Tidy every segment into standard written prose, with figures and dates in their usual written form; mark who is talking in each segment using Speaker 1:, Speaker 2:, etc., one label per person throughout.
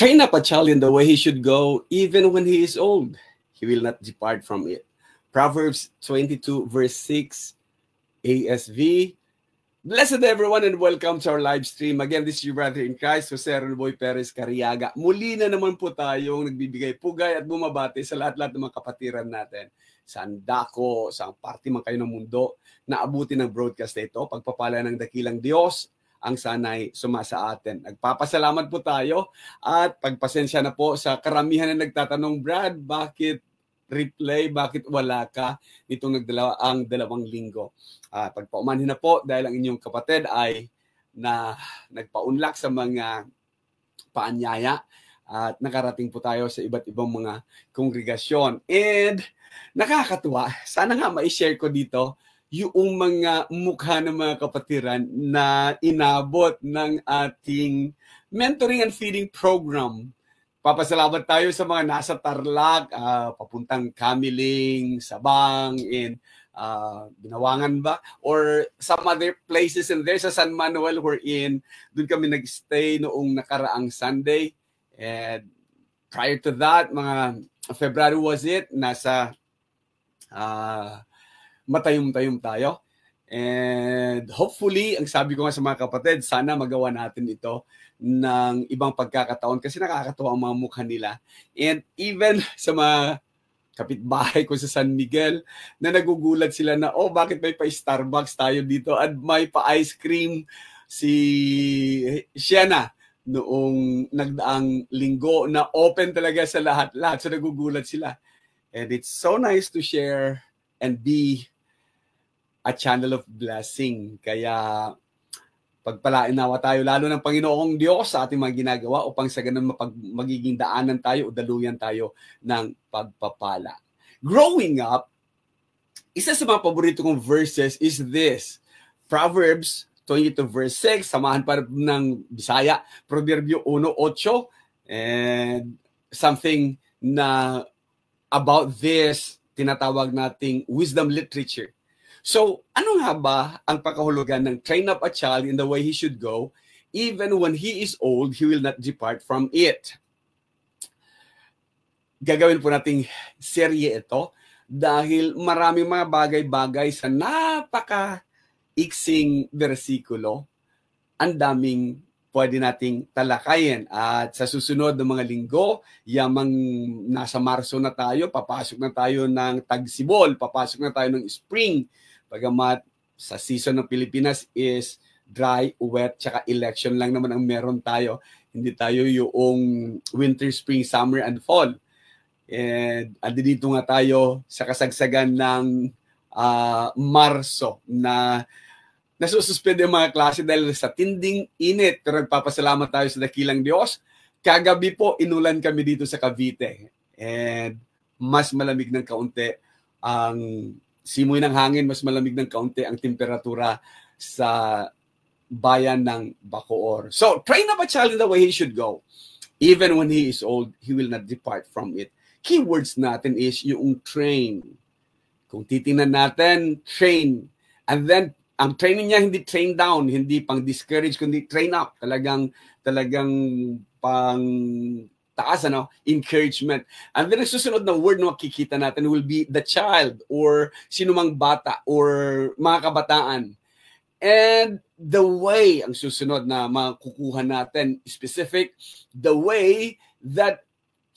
Speaker 1: Train up a child in the way he should go, even when he is old. He will not depart from it. Proverbs 22, verse 6, ASV. Blessed everyone and welcome to our live stream. Again, this is your brother in Christ, Jose Rolboy Perez Cariaga. Muli na naman po tayong nagbibigay pugay at bumabati sa lahat-lahat ng mga kapatiran natin. Saan dako, saan parte man kayo ng mundo, na abutin ng broadcast na ito. Pagpapala ng dakilang Diyos, ang sanay sumasa atin. Nagpapasalamat po tayo at pagpasensya na po sa karamihan na nagtatanong, Brad, bakit replay, bakit wala ka nitong ang 2 linggo? Pagpaumanhin na po dahil ang inyong kapatid ay nagpaunlak sa mga paanyaya at nakarating po tayo sa iba't ibang mga kongregasyon. And nakakatuwa, sana nga ma-share ko dito yung mga mukha ng mga kapatiran na inabot ng ating mentoring and feeding program. Papasalamat tayo sa mga nasa Tarlac, papuntang Kamiling, Sabang, and Binawangan ba? Or some other places in there sa San Manuel wherein doon kami nag-stay noong nakaraang Sunday. And prior to that, mga February was it, nasa matayom-tayom tayo. And hopefully, ang sabi ko nga sa mga kapatid, sana magawa natin ito ng ibang pagkakataon kasi nakakatuwa ang mga mukha nila. And even sa mga kapitbahay ko sa San Miguel na nagugulat sila na, oh, bakit may pa-Starbucks tayo dito at may pa-ice cream si Sienna noong nagdaang linggo na open talaga sa lahat-lahat. So nagugulat sila. And it's so nice to share and be a channel of blessing. Kaya pagpalain nawa tayo lalo ng Panginoong Diyos sa ating mga ginagawa upang sa ganun magiging daanan tayo o daluyan tayo ng pagpapala. Growing up, isa sa mga paborito kong verses is this. Proverbs 22 verse 6, samahan pa ng Bisaya, Proverbio 1:8, and something na about this tinatawag nating wisdom literature. So, ano nga ba ang pakahulugan ng train up a child in the way he should go, even when he is old, he will not depart from it? Gagawin po nating serye ito dahil maraming mga bagay-bagay sa napaka-iksing bersikulo, ang daming pwede nating talakayin. At sa susunod ng mga linggo, yamang nasa Marso na tayo, papasok na tayo ng Tagsibol, papasok na tayo ng Spring, pagamat sa season ng Pilipinas is dry, wet, tsaka election lang naman ang meron tayo. Hindi tayo yung winter, spring, summer, and fall. And dito nga tayo sa kasagsagan ng Marso na nasususpend yung mga klase dahil sa tinding init. Pero nagpapasalamat tayo sa dakilang Diyos. Kagabi po, inulan kami dito sa Cavite. And mas malamig ng kaunti ang simoy ng hangin, mas malamig ng kaunti ang temperatura sa bayan ng Bacoor. So, train up a child in the way he should go. Even when he is old, he will not depart from it. Keywords natin is yung train. Kung titingnan natin, train. And then, ang training niya hindi train down, hindi pang discourage, kundi train up. Talagang pang taas, encouragement. And then, ang susunod na word na makikita natin will be the child or sinumang bata or mga kabataan. And the way, ang susunod na makukuha natin, specific, the way that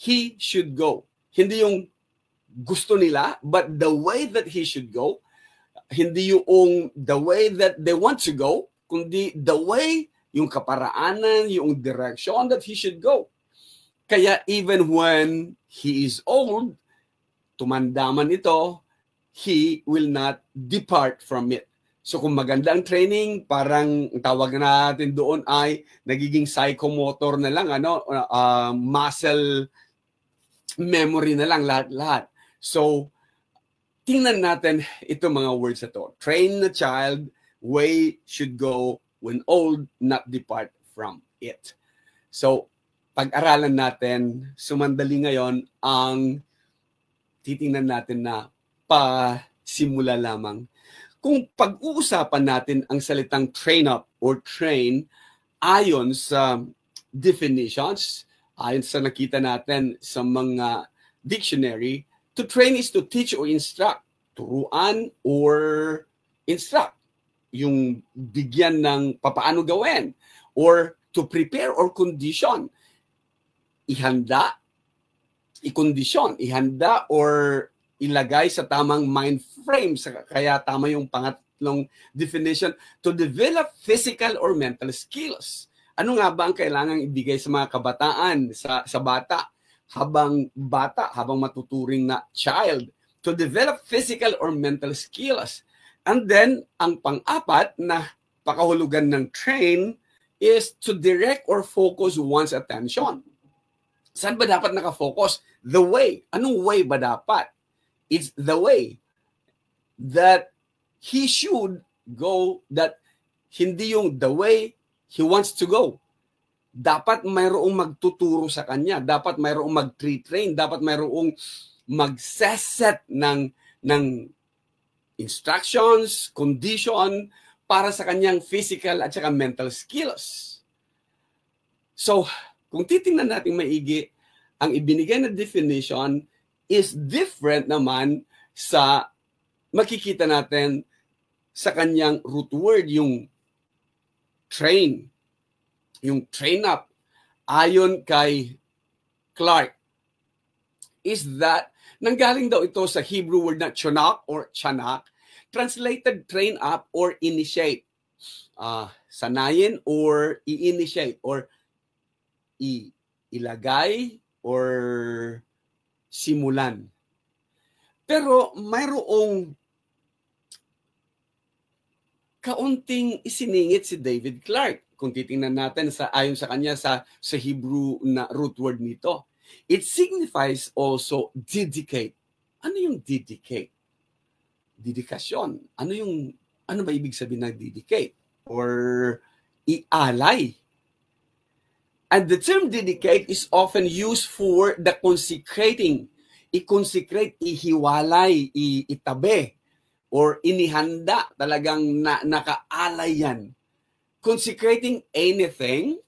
Speaker 1: he should go. Hindi yung gusto nila, but the way that he should go. Hindi yung the way that they want to go, kundi the way, yung kaparaanan, yung direction that he should go. Kaya even when he is old, tumanda man ito, he will not depart from it. So kung maganda ang training, parang tawag natin doon ay nagiging psychomotor na lang, muscle memory na lang lahat-lahat. So tingnan natin ito mga words na to. Train the child, way should go, when old, not depart from it. So, pag-aralan natin, sumandali ngayon ang titingnan natin na pasimula lamang. Kung pag-uusapan natin ang salitang train up or train, ayon sa definitions, Ayon sa nakita natin sa mga dictionary, to train is to teach or instruct. Turuan or instruct. Yung bigyan ng papaano gawin. Or to prepare or condition. Ihanda, ikondisyon, ihanda or ilagay sa tamang mind frame. Kaya tama yung pangatlong definition, to develop physical or mental skills. Ano nga ba ang kailangang ibigay sa mga kabataan, sa bata, habang matuturing na child? To develop physical or mental skills. And then, ang pang-apat na pakahulugan ng train is to direct or focus one's attention. Saan ba dapat nakafocus? The way. Anong way ba dapat? It's the way that he should go, that hindi yung the way he wants to go. Dapat mayroong magtuturo sa kanya. Dapat mayroong mag-train. Dapat mayroong mag-set ng instructions, condition, para sa kanyang physical at saka mental skills. So, kung titingnan natin maigi, ang ibinigay na definition is different naman sa makikita natin sa kanyang root word, yung train. Yung train up, ayon kay Clark, is that nanggaling daw ito sa Hebrew word na chonak or chanak, translated train up or initiate. Sanayin or i-initiate or ilagay or simulan. Pero mayroong kaunting isiningit si David Clark. Kung titingnan natin ayon sa kanya sa Hebrew na root word nito. It signifies also dedicate. Ano yung dedicate? Dedikasyon. Ano ba ibig sabihin ng dedicate? Or ialay. And the term dedicate is often used for the consecrating. I-consecrate, ihiwalay, itabi, or inihanda, talagang nakaalay yan. Consecrating anything,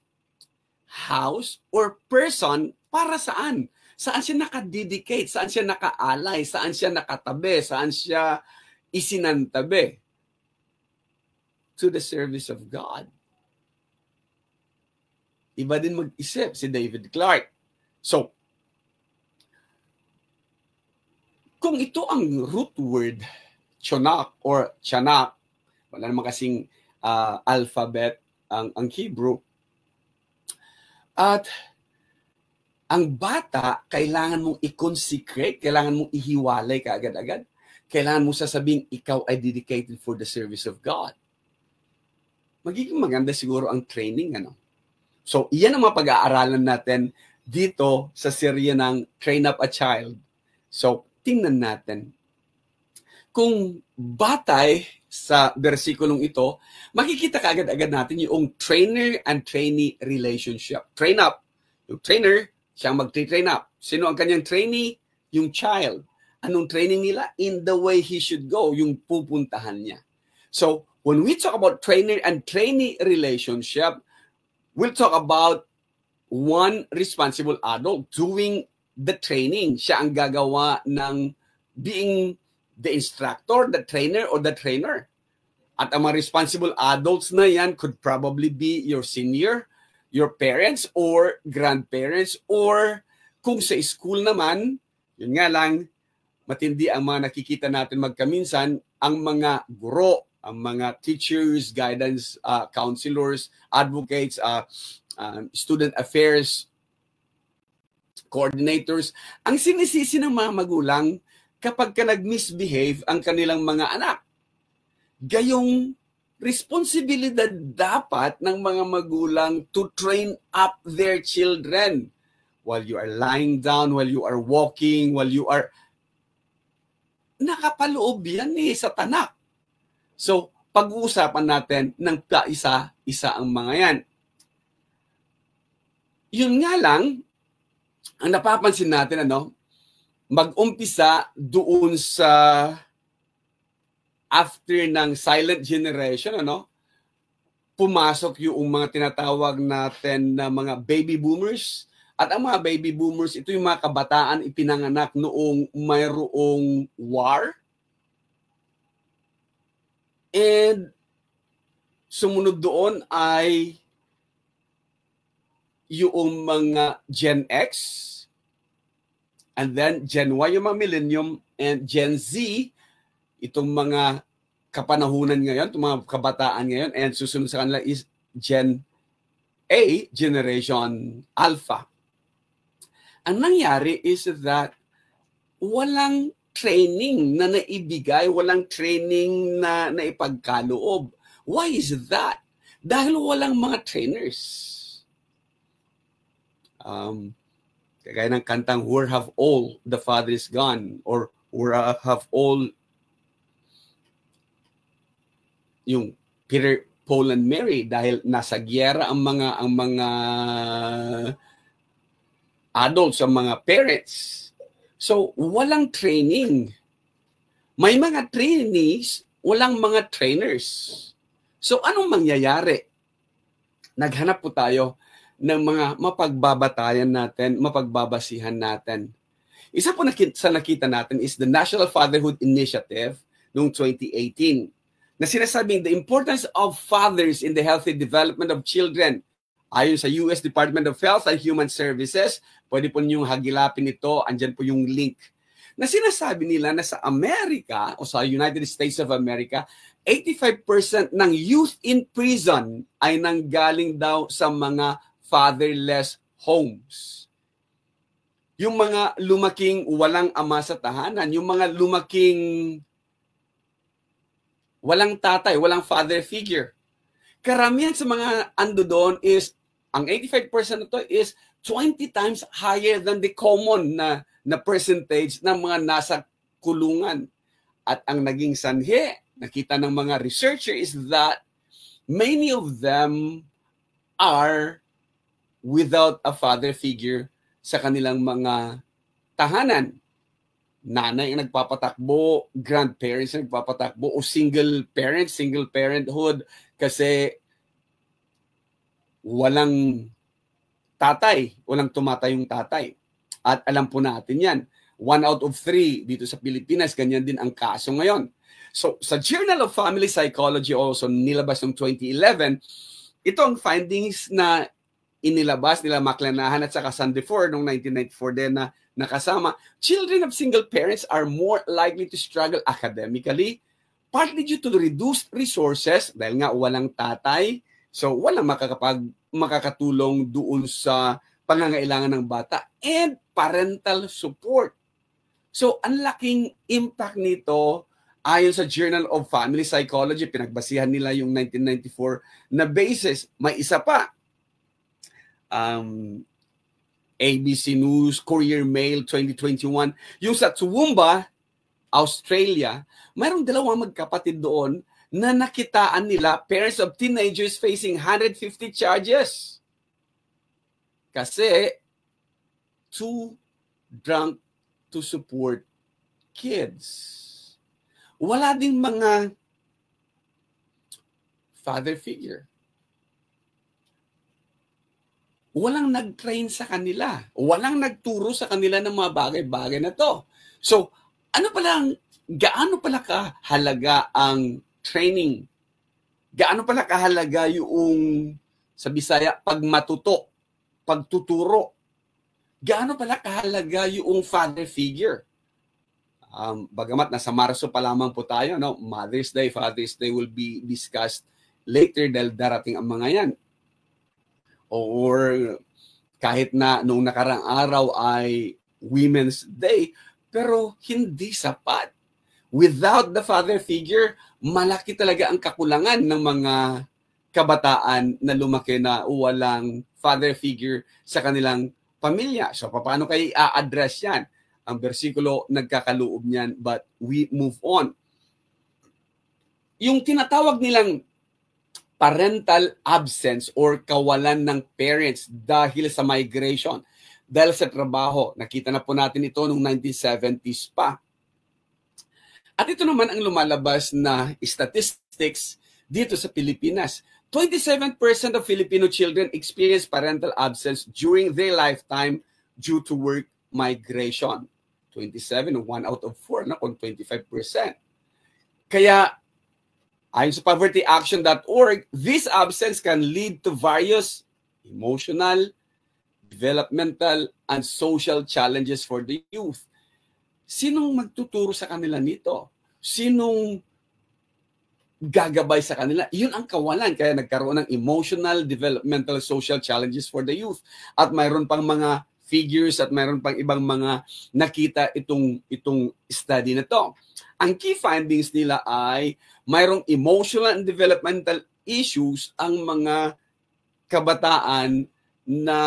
Speaker 1: house, or person, para saan? Saan siya nakadedicate? Saan siya nakaalay? Saan siya nakatabi? Saan siya isinantabi? To the service of God. Iba din mag-isip si David Clark. So, kung ito ang root word, chonak or chanak, wala naman kasing alphabet ang Hebrew, at ang bata, kailangan mong i-consecrate, kailangan mong ihiwalay ka agad-agad. Kailangan mo sasabing ikaw ay dedicated for the service of God. Magiging maganda siguro ang training, ano? So, iyan ang mga pag-aaralan natin dito sa serye ng Train Up a Child. So, tingnan natin. Kung batay sa versikulong ito, makikita kaagad-agad natin yung trainer and trainee relationship. Train up. Yung trainer, siyang mag-train up. Sino ang kanyang trainee? Yung child. Anong training nila? In the way he should go, yung pupuntahan niya. So, when we talk about trainer and trainee relationship, we'll talk about one responsible adult doing the training. Siya ang gagawa ng being the instructor, the trainer, or the trainer. At ang mga responsible adults na yan could probably be your senior, your parents, or grandparents, or kung sa school naman, yun nga lang, matindi ang mga nakikita natin magkaminsan, ang mga guro, ang mga teachers, guidance counselors, advocates, student affairs coordinators, ang sinisisi ng mga magulang kapag ka nag-misbehave ang kanilang mga anak. Gayong responsibilidad dapat ng mga magulang to train up their children while you are lying down, while you are walking, while you are... Nakapaloob yan sa tanak. So, pag-uusapan natin ng isa-isa ang mga yan. Yun nga lang, ang napapansin natin, mag-umpisa doon sa after ng silent generation, pumasok yung mga tinatawag natin na mga baby boomers At ang mga baby boomers, ito yung mga kabataan ipinanganak noong mayroong war. And sumunod doon ay yung mga Gen X, and then Gen Y, yung mga millennium, and Gen Z, itong mga kapanahunan ngayon, itong mga kabataan ngayon, and susunod sa kanila is Gen A, Generation Alpha. Ang nangyari is that walang training na naibigay, walang training na naipagkaloob. Why is that? Dahil walang mga trainers. Kagaya ng kantang "Where have all the fathers gone?" or "Where have all," yung Peter, Paul, and Mary, dahil nasa gyera ang mga adults, ang mga parents. So, walang training. May mga trainees, walang mga trainers. So, anong mangyayari? Naghanap po tayo ng mga mapagbabatayan natin, mapagbabasihan natin. Isa po sa nakita natin is the National Fatherhood Initiative noong 2018 na sinasabing the importance of fathers in the healthy development of children. Ayon sa US Department of Health and Human Services, pwede po niyong hagilapin ito, andyan po yung link, na sinasabi nila na sa Amerika o sa United States of America, 85% ng youth in prison ay nanggaling daw sa mga fatherless homes. Yung mga lumaking walang ama sa tahanan, yung mga lumaking walang tatay, walang father figure. Karamihan sa mga ando doon is, ang 85% na to is 20 times higher than the common na percentage ng mga nasa kulungan. At ang naging sanhi, nakita ng mga researcher, is that many of them are without a father figure sa kanilang mga tahanan. Nanay ang nagpapatakbo, grandparents ang nagpapatakbo, o single parenthood, kasi walang tatay, walang tumatayong tatay. At alam po natin yan, 1 out of 3 dito sa Pilipinas, ganyan din ang kaso ngayon. So, sa Journal of Family Psychology also nilabas noong 2011, ito ang findings na inilabas nila Maclanahan at saka Sandefur noong 1994 din na nakasama. Children of single parents are more likely to struggle academically, partly due to the reduced resources, dahil nga walang tatay, so walang makakatulong doon sa pangangailangan ng bata, and parental support. So, ang laking impact nito ayon sa Journal of Family Psychology, pinagbasihan nila yung 1994 na basis. May isa pa, ABC News, Courier Mail 2021, yung sa Toowoomba, Australia, mayroong dalawang magkapatid doon na nakitaan nila parents of teenagers facing 150 charges. Kasi too drunk to support kids. Wala ding mga father figure. Walang nag-train sa kanila. Walang nagturo sa kanila ng mga bagay-bagay na to. So, gaano pala kahalaga ang training? Gaano pala kahalaga yung, sa Bisaya, pagmatuto, pagtuturo? Gaano pala kahalaga yung father figure? Bagamat nasa Marso pa lamang po tayo, no? Mother's Day, Father's Day will be discussed later dahil darating ang mga yan. Or kahit na noong nakarang araw ay Women's Day, pero hindi sapat. Without the father figure, malaki talaga ang kakulangan ng mga kabataan na lumaki na walang father figure sa kanilang pamilya. So, paano kayo i-address yan? Ang bersikulo nagkakaloob niyan, but we move on. Yung tinatawag nilang parental absence or kawalan ng parents dahil sa migration, dahil sa trabaho. Nakita na po natin ito noong 1970s pa. At ito naman ang lumalabas na statistics dito sa Pilipinas. 27% of Filipino children experience parental absence during their lifetime due to work migration. 27, 1 out of 4, na kung 25%. Kaya, ayon sa povertyaction.org, this absence can lead to various emotional, developmental, and social challenges for the youth. Sinong magtuturo sa kanila nito? Sinong gagabay sa kanila? Yun ang kawalan. Kaya nagkaroon ng emotional, developmental, social challenges for the youth. At mayroon pang mga figures at mayroon pang ibang mga nakita itong study na to. Ang key findings nila ay mayroong emotional and developmental issues ang mga kabataan na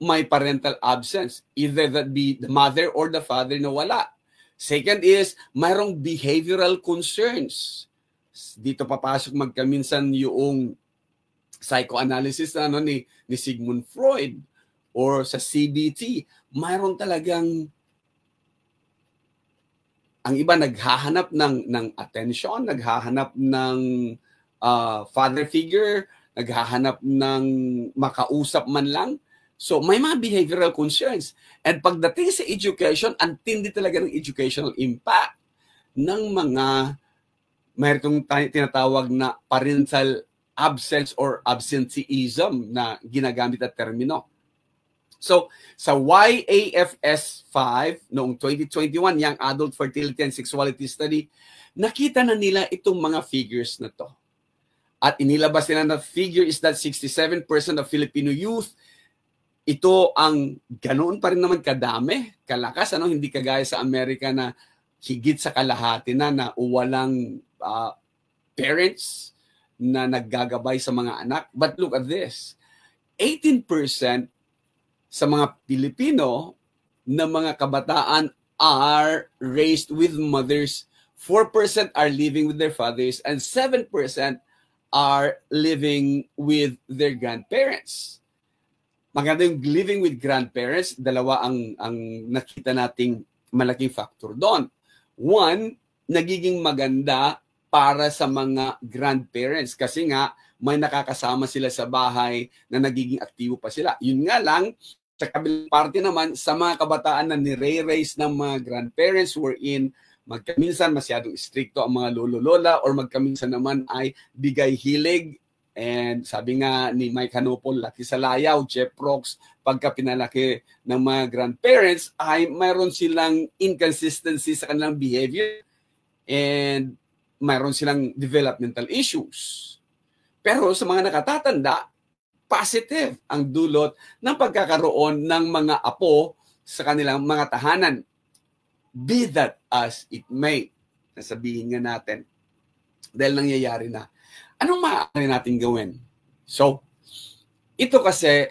Speaker 1: may parental absence. Either that be the mother or the father na wala. Second is, mayroong behavioral concerns. Dito papasok magkaminsan yung psychoanalysis na ni Sigmund Freud or sa CBT. Mayroon talagang ang iba naghahanap ng attention, naghahanap ng father figure, naghahanap ng makausap man lang. So may mga behavioral concerns. And pagdating sa education, ang tindi talaga ng educational impact ng mga mayroong tinatawag na parental absence or absenteeism na ginagamit at termino. So, sa YAFS 5 noong 2021, Young Adult Fertility and Sexuality Study, nakita na nila itong mga figures na to. At inilabas nila na figure is that 67% of Filipino youth, ito ang ganoon pa rin naman kadami, kalakas, hindi kagaya sa Amerika na higit sa kalahati na walang parents na naggagabay sa mga anak. But look at this. 18% sa mga Pilipino na mga kabataan are raised with mothers, 4% are living with their fathers, and 7% are living with their grandparents. Maganda yung living with grandparents, dalawa ang nakita nating malaking factor doon. One, nagiging maganda para sa mga grandparents kasi nga may nakakasama sila sa bahay na nagiging aktibo pa sila. Yun nga lang, sa kabilang parte naman, sa mga kabataan na nire-raise ng mga grandparents wherein magkaminsan masyadong stricto ang mga lolo-lola or magkaminsan naman ay bigay hilig. And sabi nga ni Mike Hanopol, laki sa layaw, Jeff Rocks, pagka pinalaki ng mga grandparents ay mayroon silang inconsistency sa kanilang behavior and mayroon silang developmental issues. Pero sa mga nakatatanda, positive ang dulot ng pagkakaroon ng mga apo sa kanilang mga tahanan. Be that as it may. Nasabihin nga natin. Dahil nangyayari na. Anong maaari natin gawin? So, ito kasi,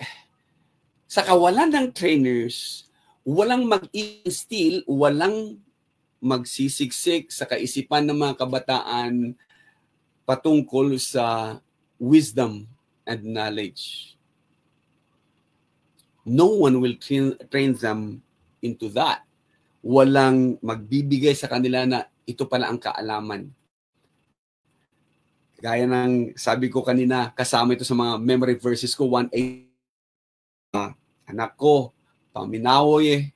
Speaker 1: sa kawalan ng trainers, walang mag-instill, walang magsisiksik sa kaisipan ng mga kabataan patungkol sa wisdom and knowledge. No one will train them into that. Walang magbibigay sa kanila na ito pala ang kaalaman. Gaya ng sabi ko kanina, kasama ito sa mga memory verses ko, 1:8. Anak ko, paminawoy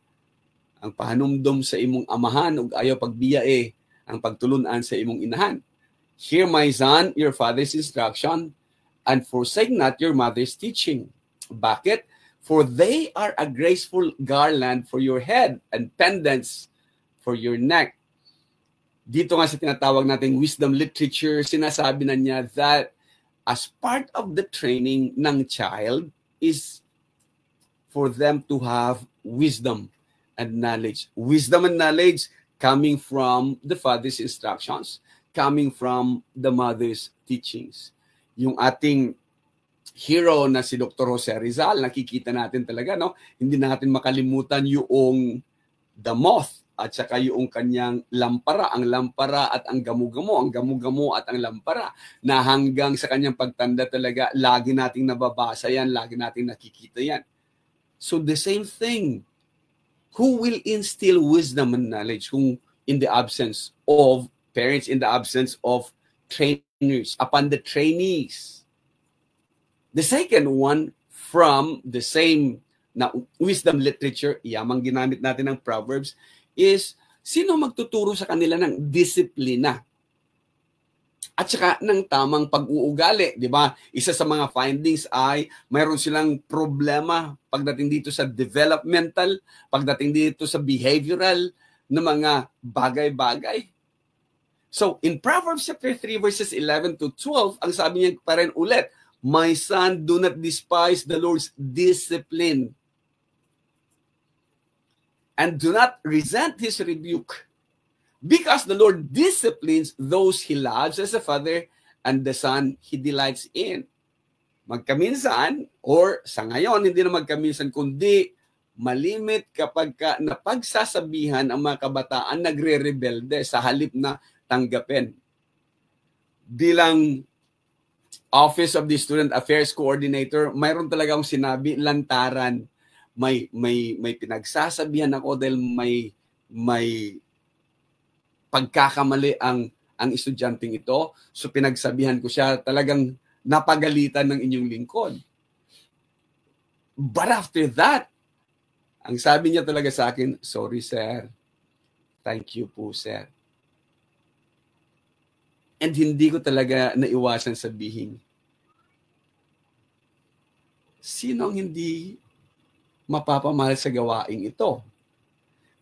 Speaker 1: ang pahanumdom sa imong amahan ug ayaw pagbiya ang pagtulunan sa imong inahan. Hear my son, your father's instruction, and forsake not your mother's teaching. Bakit? For they are a graceful garland for your head and pendants for your neck. Dito nga sa tinatawag nating wisdom literature, sinasabi na niya that as part of the training ng child is for them to have wisdom and knowledge. Wisdom and knowledge coming from the father's instructions, coming from the mother's teachings. Yung ating hero na si Dr. Jose Rizal, nakikita natin talaga, no? Hindi natin makalimutan yung the moth at saka yung kanyang lampara, ang lampara at ang gamu-gamo, ang gamu-gamo at ang lampara, na hanggang sa kanyang pagtanda talaga, lagi nating nababasa yan, lagi nating nakikita yan. So the same thing, who will instill wisdom and knowledge kung in the absence of parents, in the absence of training upon the trainees. The second one, from the same na wisdom literature, yamang ginamit natin ng Proverbs, is sino magtuturo sa kanila ng disiplina at saka ng tamang pag-uugali, di ba? Isa sa mga findings ay mayroon silang problema pagdating dito sa developmental, pagdating dito sa behavioral na mga bagay-bagay. So, in Proverbs chapter 3 verses 11 to 12, ang sabi niya pa rin ulit, "My son, do not despise the Lord's discipline, and do not resent his rebuke. Because the Lord disciplines those He loves as a father, and the son He delights in." Magkaminsan, or sa ngayon, hindi na magkaminsan, kundi malimit kapag napagsasabihan ang mga kabataan nagre-rebelde sa halip na tanggapin. Bilang Office of the Student Affairs Coordinator, mayroon talaga akong sinabi, lantaran. May pinagsasabihan ako dahil may pagkakamali ang estudyanteng ito. So pinagsabihan ko siya, talagang napagalitan ng inyong lingkod. But after that, ang sabi niya talaga sa akin, "Sorry sir, thank you po sir." And hindi ko talaga naiwasan sabihin, sino ang hindi mapapamahal sa gawaing ito?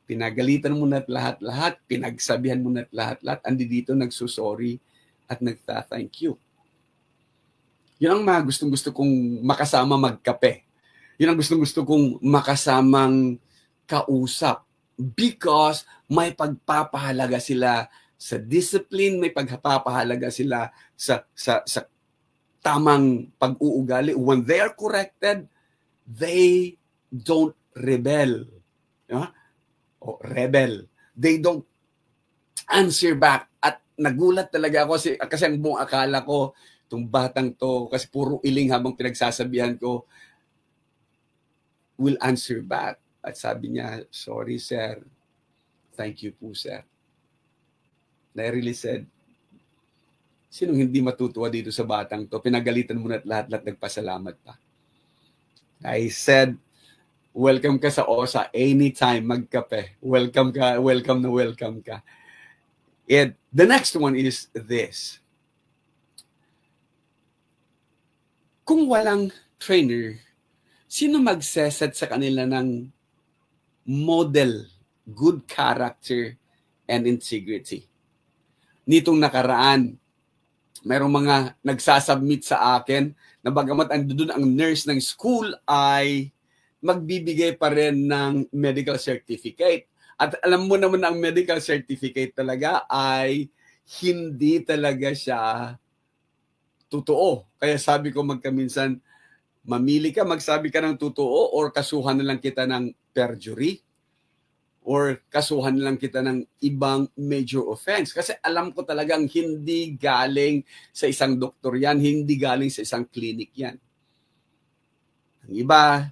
Speaker 1: Pinagalitan mo na lahat-lahat, pinagsabihan mo na lahat-lahat, andi dito nagsusorry at nagta-thank you. Yun ang mga gustong-gusto kong makasama magkape. Yun ang gustong-gusto kong makasamang kausap. Because may pagpapahalaga sila sa discipline, may pagpapahalaga sila sa tamang pag-uugali. When they are corrected, they don't rebel. O rebel. They don't answer back. At nagulat talaga ako kasi ang buong akala ko, itong batang to, kasi puro iling habang pinagsasabihan ko, will answer back. At sabi niya, "Sorry sir, thank you po sir." And I really said, sinong hindi matutuwa dito sa batang to? Pinagalitan mo na lahat-lahat, nagpasalamat pa. I said, welcome ka sa OSA anytime, magkape. Welcome ka, welcome na welcome ka. And the next one is this. Kung walang trainer, sino magseset sa kanila ng model, good character, and integrity? Nitong nakaraan, mayroong mga nagsasubmit sa akin na bagamat andun ang nurse ng school ay magbibigay pa rin ng medical certificate. At alam mo naman ang medical certificate talaga ay hindi talaga siya totoo. Kaya sabi ko magkaminsan, mamili ka, magsabi ka ng totoo or kasuhan na lang kita ng perjury or kasuhan na lang kita ng ibang major offense. Kasi alam ko talagang hindi galing sa isang doktor yan, hindi galing sa isang clinic yan. Ang iba,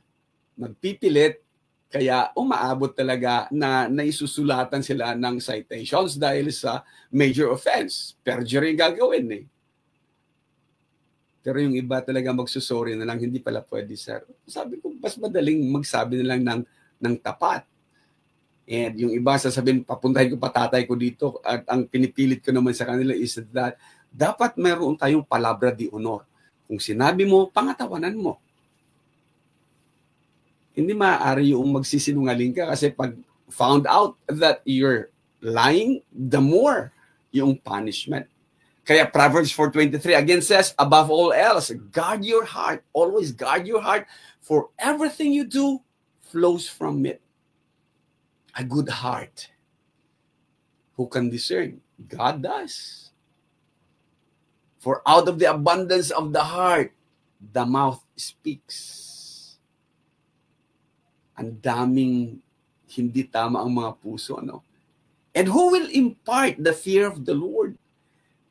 Speaker 1: magpipilit, kaya umaabot talaga na naisusulatan sila ng citations dahil sa major offense. Perjury gagawin eh. Pero yung iba talaga magsusorry na lang, hindi pala pwede, sir. Sabi ko, mas madaling magsabi na lang ng tapat. And yung iba sasabihin, papuntahin ko pa tatay ko dito. At ang pinipilit ko naman sa kanila is that dapat mayroon tayong palabra di honor. Kung sinabi mo, pangatawanan mo. Hindi maaari yung magsisinungaling ka kasi pag found out that you're lying, the more yung punishment. Kaya Proverbs 4:23 again says, above all else, guard your heart. Always guard your heart, for everything you do flows from it. A good heart. Who can discern? God does. For out of the abundance of the heart, the mouth speaks. Ang daming hindi tama ang mga puso, no? And who will impart the fear of the Lord?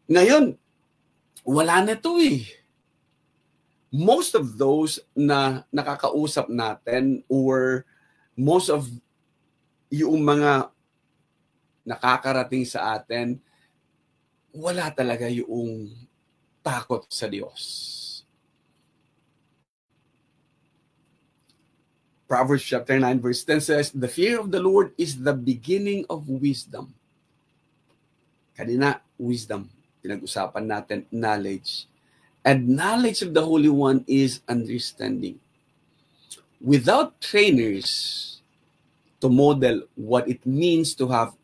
Speaker 1: Ngayon, wala na ito eh. Most of those na nakakausap natin or most of yung mga nakakarating sa atin, wala talaga yung takot sa Diyos. Proverbs chapter 9 verse 10 says, "The fear of the Lord is the beginning of wisdom." Kanina, wisdom. Pinag-usapan natin, knowledge. And knowledge of the Holy One is understanding. Without trainers to model what it means to have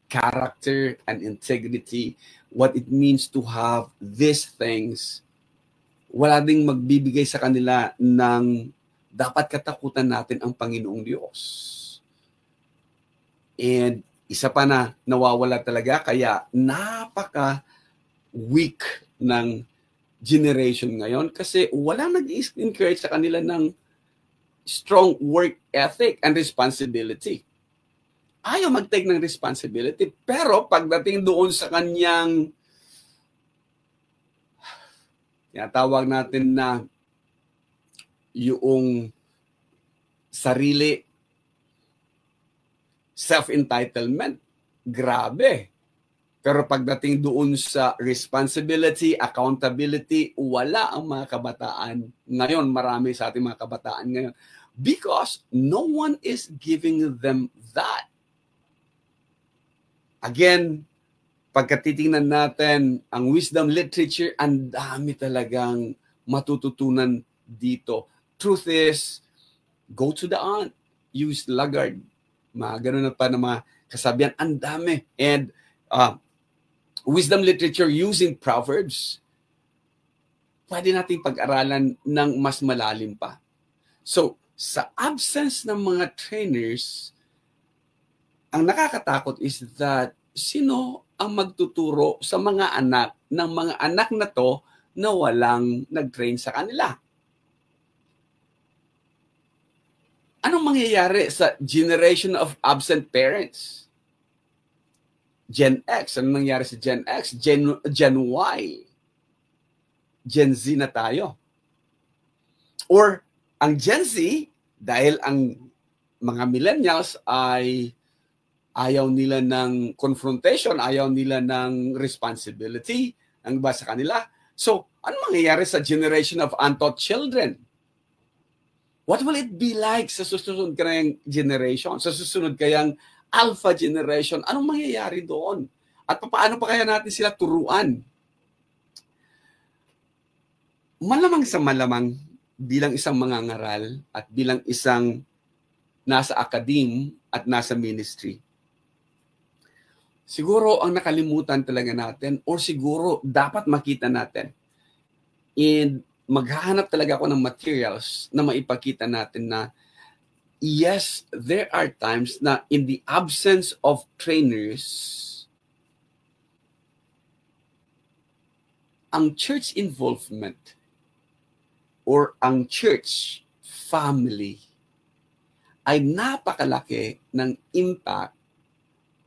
Speaker 1: character and integrity, what it means to have these things, wala ding magbibigay sa kanila ng dapat katakutan natin ang Panginoong Diyos. And isa pa na nawawala talaga, kaya napaka-weak ng generation ngayon kasi walang nag-encourage sa kanila ng strong work ethic and responsibility. Ayaw mag-take ng responsibility, pero pagdating doon sa kanyang tinatawag natin na yung sarili, self-entitlement, grabe. Pero pagdating doon sa responsibility, accountability, wala ang mga kabataan. Ngayon, marami sa ating mga kabataan ngayon. Because no one is giving them that. Again, pagkatitingnan natin ang wisdom literature, ang dami talagang matututunan dito. Truth is, go to the aunt, use Lagarde. Mga ganun na pa na mga kasabihan, ang dami. And wisdom literature using Proverbs, pwede natin pag-aralan ng mas malalim pa. So, sa absence ng mga trainers, ang nakakatakot is that sino ang magtuturo sa mga anak ng mga anak na to na walang nag-train sa kanila? Anong mangyayari sa generation of absent parents? Gen X, anong nangyari sa Gen X? Gen Y. Gen Z na tayo. Or ang Gen Z, dahil ang mga millennials ay ayaw nila ng confrontation, ayaw nila ng responsibility, ang ba sa kanila. So, ano mangyayari sa generation of untaught children? What will it be like sa susunod kayang generation? Sa susunod kayang alpha generation? Anong mangyayari doon? At paano pa kaya natin sila turuan? Malamang sa malamang, bilang isang mangangaral at bilang isang nasa academe at nasa ministry, siguro ang nakalimutan talaga natin or siguro dapat makita natin. And maghahanap talaga ako ng materials na maipakita natin na yes, there are times na in the absence of trainers, ang church involvement or ang church family ay napakalaki ng impact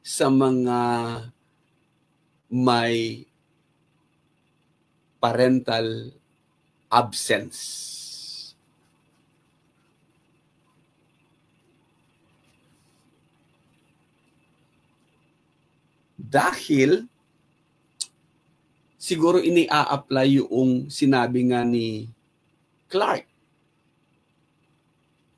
Speaker 1: sa mga may parental absence. Dahil siguro ini-a-apply yung sinabi nga ni Clark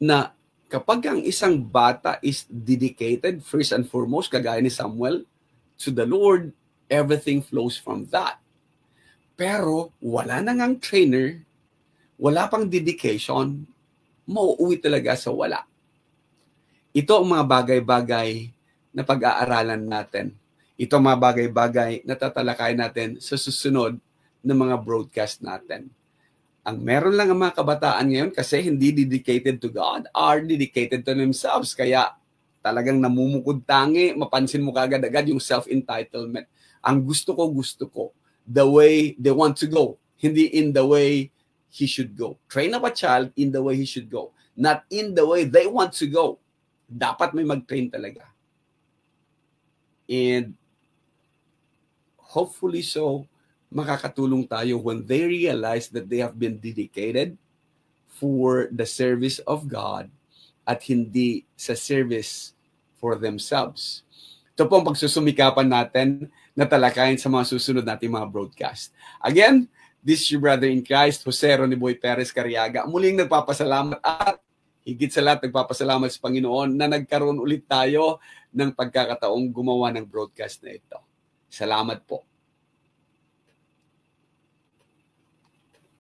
Speaker 1: na kapag ang isang bata is dedicated, first and foremost, kagaya ni Samuel, to the Lord, everything flows from that. Pero wala na ngang trainer, wala pang dedication, mauuwi talaga sa wala. Ito ang mga bagay-bagay na pag-aaralan natin. Ito ang mga bagay-bagay na tatalakay natin sa susunod na mga broadcast natin. Ang meron lang ang mga kabataan ngayon kasi hindi dedicated to God, are dedicated to themselves. Kaya talagang namumukod tangi, mapansin mo kagad-agad yung self-entitlement. Ang gusto ko. The way they want to go, hindi in the way he should go. Train up a child in the way he should go, not in the way they want to go. Dapat may mag-train talaga. And hopefully so, makakatulong tayo when they realize that they have been dedicated for the service of God at hindi sa service for themselves. Ito po ang pagsusumikapan natin na talakayin sa mga susunod nating mga broadcast. Again, this is your brother in Christ, Jose Roniboy Perez Cariaga. Muling nagpapasalamat at higit sa lahat nagpapasalamat sa Panginoon na nagkaroon ulit tayo ng pagkakataong gumawa ng broadcast na ito. Salamat po.